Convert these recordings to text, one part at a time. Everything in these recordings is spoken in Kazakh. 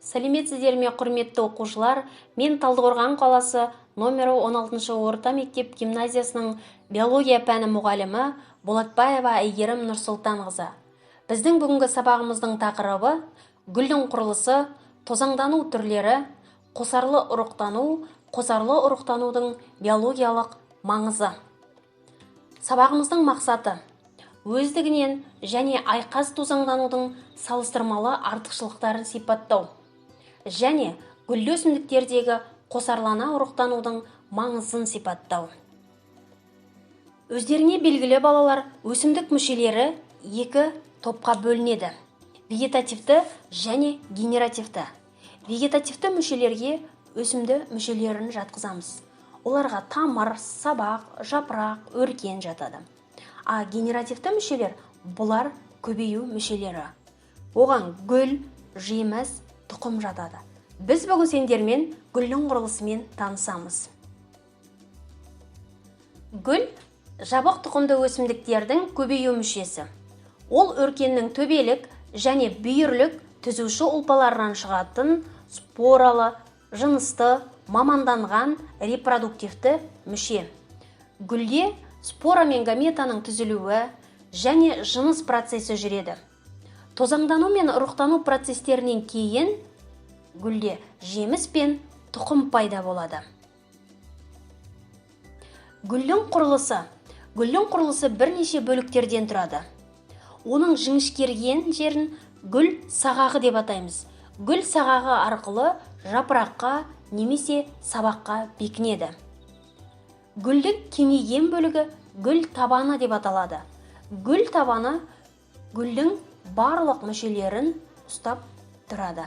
Сәлеметсіздер ме, құрметті оқушылар? Мен Талдықорған қаласы номері 16 орта мектеп гимназиясының биология пәні мұғалімі Болатбаева Әйгерім Нұрсұлтанқызы. Біздің бүгінгі сабағымыздың тақырыбы гүлдің құрылысы, тозаңдану түрлері, қосарлы ұрықтанудың биологиялық маңызы. Сабағымыздың мақсаты өздігінен және айқас тозаңданудың салыстырмалы артықшылықтарын сипаттау және гүлді өсімдіктердегі қосарлана ұрықтанудың маңызын сипаттау. Өздеріне белгілі балалар, өсімдік мүшелері екі топқа бөлінеді: вегетативті және генеративті. Вегетативті мүшелерге өсімді мүшелерін жатқызамыз. Оларға тамыр, сабақ, жапырақ, өркен жатады. А генеративті мүшелер бұлар көбею мүшелері. Оған гүл, жеміс, тұқым жатады. Біз бүгін сендермен гүлдің құрылысымен танысамыз. Гүл жабық тұқымды өсімдіктердің көбею мүшесі. Ол өркеннің төбелік және бүйірлік түзуші ұлпаларынан шығатын споралы, жынысты, маманданған репродуктивті мүше. Гүлде спора мен гаметаның түзілуі және жыныс процесі жүреді. Тозаңдану мен ұрықтану процестерінен кейін гүлде жеміс пен тұқым пайда болады. Гүлдің құрылысы бірнеше бөліктерден тұрады. Оның жіңішкерген жерін гүл сағағы деп атаймыз. Гүл сағағы арқылы жапыраққа немесе сабаққа бекінеді. Гүлдің кеңейген бөлігі гүл табаны деп аталады. Гүл табаны гүлдің барлық мүшелерін ұстап тұрады.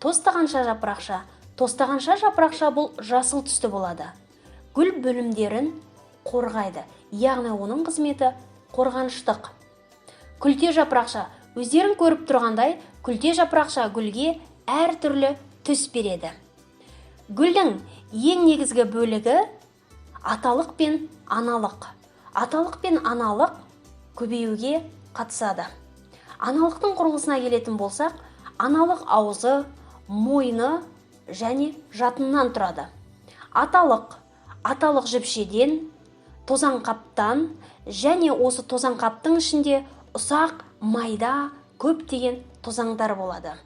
Тостағанша жапырақша бұл жасыл түсті болады. Гүл бөлімдерін қорғайды, яғни оның қызметі қорғаныштық. Күлте жапырақша, өздерің көріп тұрғандай, күлте жапырақша гүлге әртүрлі түс береді. Гүлдің ең негізгі бөлігі аталық пен аналық. Аталық пен аналық көбеюге қатысады. Аналықтың құрылысына келетін болсақ, аналық аузы, мойны және жатыннан тұрады. Аталық жіпшеден, тозаңқаптан және осы тозаңқаптың ішінде ұсақ, майда, көптеген тозаңдар болады.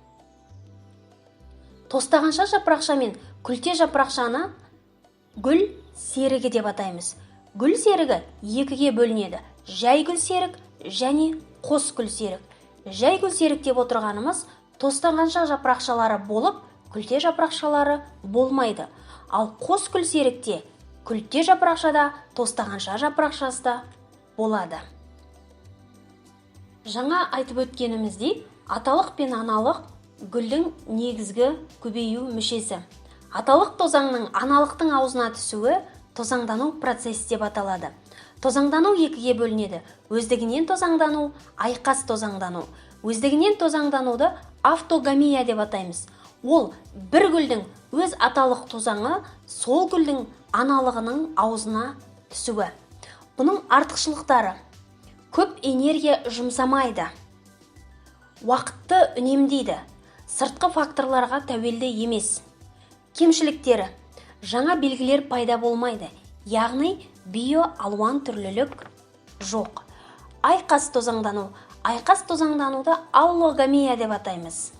Тостағанша жапырақша мен күлте жапырақшаны гүл серігі деп атаймыз. Гүл серігі екіге бөлінеді: жай гүл серік және қос гүл серік. Жай гүл серік деп отырғанымыз тостағанша жапырақшалары болып, күлте жапырақшалары болмайды. Ал қос гүл серікте күлте жапырақшада, тостағанша жапырақшасы да болады. Жаңа айтып өткеніміздей, аталық пен аналық гүлдің негізгі көбею мүшесі. Аталық тозаңның аналықтың аузына түсуі тозаңдану процесі деп аталады. Тозаңдану екіге бөлінеді: өздігінен тозаңдану, айқас тозаңдану. Өздігінен тозаңдануды автогамия деп атаймыз. Ол бір гүлдің өз аталық тозаңы сол гүлдің аналығының аузына түсуі. Бұның артықшылықтары: көп энергия жұмсамайды, уақытты үнемдейді, сыртқы факторларға тәуелді емес. Кемшіліктері: жаңа белгілер пайда болмайды, яғни биоалуан түрлілік жоқ. Айқас тозаңдануды аллогамия деп атаймыз.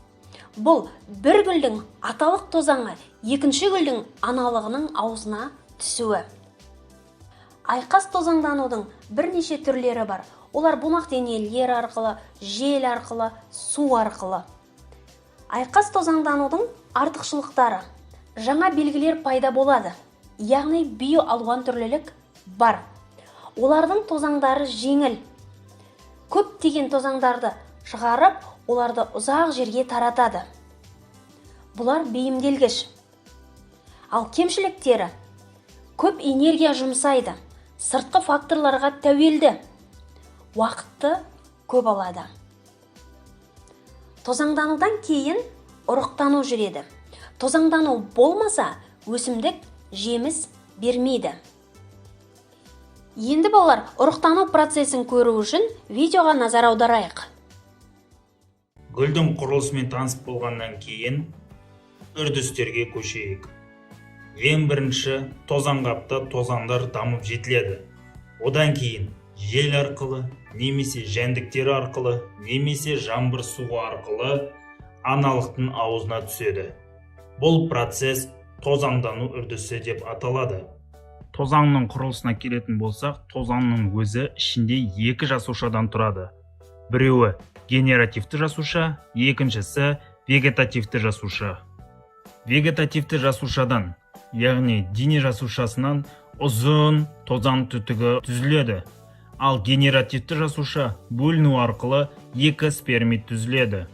Бұл бір гүлдің аталық тозаңы екінші гүлдің аналығының аузына түсуі. Айқас тозаңданудың бірнеше түрлері бар. Олар бунақденелер арқылы, жел арқылы, су арқылы. Айқас тозаңданудың артықшылықтары: жаңа белгілер пайда болады, яғни биоалуан түрлілік бар. Олардың тозаңдары жеңіл. Көптеген тозаңдарды шығарып, оларды ұзақ жерге таратады. Бұлар бейімделгіш. Ал кемшіліктері: көп энергия жұмсайды, сыртқы факторларға тәуелді, уақытты көп алады. Тозаңданудан кейін ұрықтану жүреді. Тозаңдану болмаса, өсімдік жеміс бермейді. Енді балалар, ұрықтану процесін көру үшін видеоға назар аударайық. Гүлдің құрылысымен танысып болғаннан кейін үрдістерге көшейік. Ең бірінші, тозаңғапта тозаңдар дамып жетіледі. Одан кейін жел арқылы, немесе жәндіктер арқылы, немесе жаңбыр суы арқылы аналықтың аузына түседі. Бұл процесс тозаңдану үрдісі деп аталады. Тозаңның құрылысына келетін болсақ, тозаңның өзі ішінде екі жасушадан тұрады. Біреуі генеративті жасуша, екіншісі вегетативті жасуша. Вегетативті жасушадан, яғни дене жасушасынан ұзын тозаң түтігі түзіледі. Ал генеративті жасуша бөліну арқылы екі спермид түзіледі.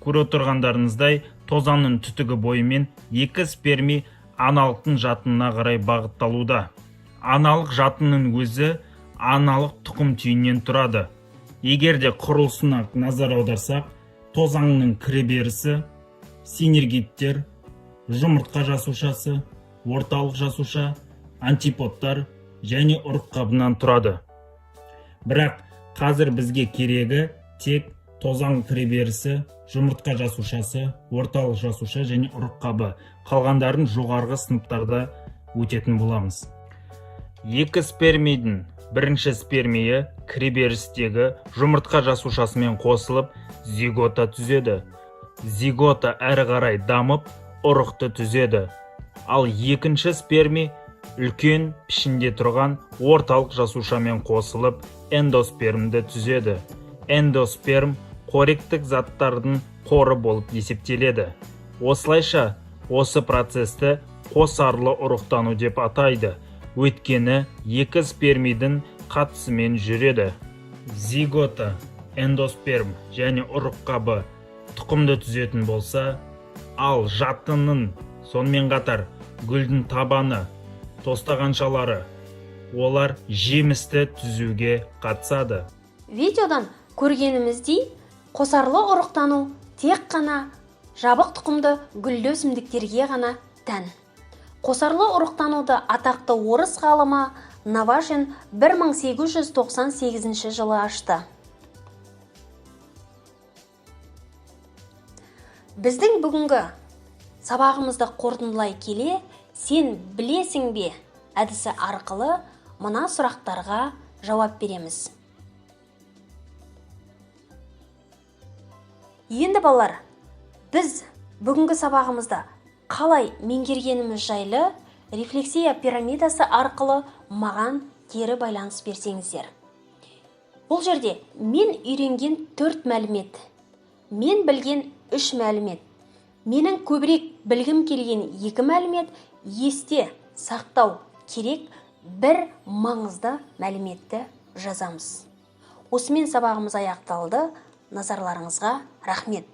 Көріп отырғандарыңыздай, тозаңның түтігі бойымен екі сперми аналықтың жатынына қарай бағытталуда. Аналық жатынның өзі аналық тұқым түйіннен тұрады. Егер де құрылысына назар аударсақ, тозаңның кіреберісі, синергиттер, жұмыртқа жасушасы, орталық жасуша, антиподтар және ұрық қабынан тұрады. Бірақ қазір бізге керегі тек тозаң кіреберісі, жұмыртқа жасушасы, орталық жасуша және ұрық қабы. Қалғандарын жоғарғы сыныптарда өтетін боламыз. Екі спермидің бірінші спермиі кіреберістегі жұмыртқа жасушасымен қосылып, зигота түзеді. Зигота әрі қарай дамып, ұрықты түзеді. Ал екінші сперми үлкен пішінде тұрған орталық жасушамен қосылып, эндоспермді түзеді. Эндосперм қоректік заттардың қоры болып есептеледі. Осылайша, осы процесті қосарлы ұрықтану деп атайды. Өйткені екі спермидің қатысымен жүреді. Зигота, эндосперм және ұрық қабы тұқымды түзетін болса, ал жатынның, сонымен қатар гүлдің табаны, тостағаншалары, олар жемісті түзуге қатысады. Видеодан көргеніміздей, қосарлы ұрықтану тек қана жабық тұқымды гүлді өсімдіктерге ғана тән. Қосарлы ұрықтануды атақты орыс ғалымы Навашин 1898 жылы ашты. Біздің бүгінгі сабағымызды қорытындылай келе, сен білесің бе әдісі арқылы мына сұрақтарға жауап береміз. Енді балалар, біз бүгінгі сабағымызда қалай меңгергеніміз жайлы рефлексия пирамидасы арқылы маған кері байланыс берсеңіздер. Бұл жерде мен үйренген 4 мәлімет, мен білген 3 мәлімет, менің көбірек білгім келген 2 мәлімет, есте сақтау керек бір маңызды мәліметті жазамыз. Осымен сабағымыз аяқталды. Назарларыңызға рахмет.